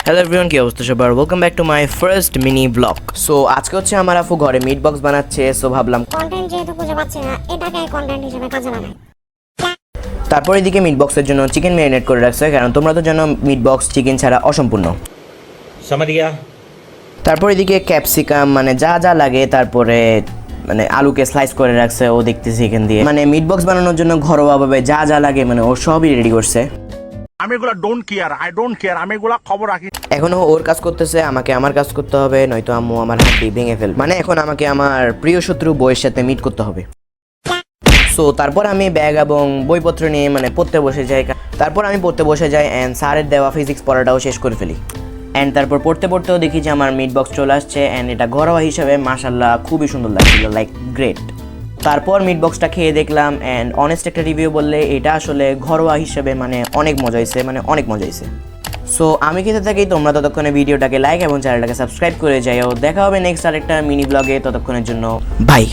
Hello everyone, কি অবস্থা সবার? Welcome back to my first mini blog. So আজকে হচ্ছে আমার আপু ঘরে মিট বক্স বানাচ্ছে, সো ভাবলাম কন্টেন্ট যেহেতু খুঁজে পাচ্ছি না, এটাকে কন্টেন্ট হিসেবে কাজে লাগাই। তারপর এদিকে মিট বক্সের জন্য চিকেন ম্যারিনেট করে রাখছে, কারণ তোমরা তো জানো মিট বক্স চিকেন ছাড়া অসম্পূর্ণ। समझ गया। তারপর এদিকে ক্যাপসিকাম মানে যা যা লাগে, তারপরে মানে আলুকে স্লাইস করে রাখছে ও, দেখতেছি এখান দিয়ে মানে মিট বক্স বানানোর জন্য ঘরোয়াভাবে যা যা লাগে মানে ও সবই রেডি করছে। আমি এগুলা ডোন্ট কেয়ার আমি এগুলা খবর রাখি। এখনো ওর কাজ করতেছে, আমাকে আমার কাজ করতে হবে, নয়তো আম্মু আমার হাতটি ভেঙে ফেলবে। মানে এখন আমাকে আমার প্রিয় শত্রু বইয়ের সাথে মিট করতে হবে। সো তারপর আমি ব্যাগ এবং বইপত্র নিয়ে মানে পড়তে বসে যাই। তারপর আমি পড়তে বসে যাই অ্যান্ড স্যারের দেওয়া ফিজিক্স পড়াটাও শেষ করে ফেলি। অ্যান্ড তারপর পড়তে পড়তেও দেখি যে আমার মিট বক্স চলে আসছে, অ্যান্ড এটা ঘরোয়া হিসাবে মাশাল্লাহ খুবই সুন্দর লাগছিল, লাইক গ্রেট। তারপর মিট বক্সটা খেয়ে দেখলাম, অ্যান্ড অনেস্ট একটা রিভিউ বললে এটা আসলে ঘরোয়া হিসেবে মানে অনেক মজা হয়েছে, মানে অনেক মজা হয়েছে। সো আমি খেতে থাকি, তোমরা ততক্ষণে ভিডিওটাকে লাইক এবং চ্যানেলটাকে সাবস্ক্রাইব করে যাও। দেখা হবে নেক্সট আরেকটা মিনি ব্লগে, ততক্ষণের জন্য বাই।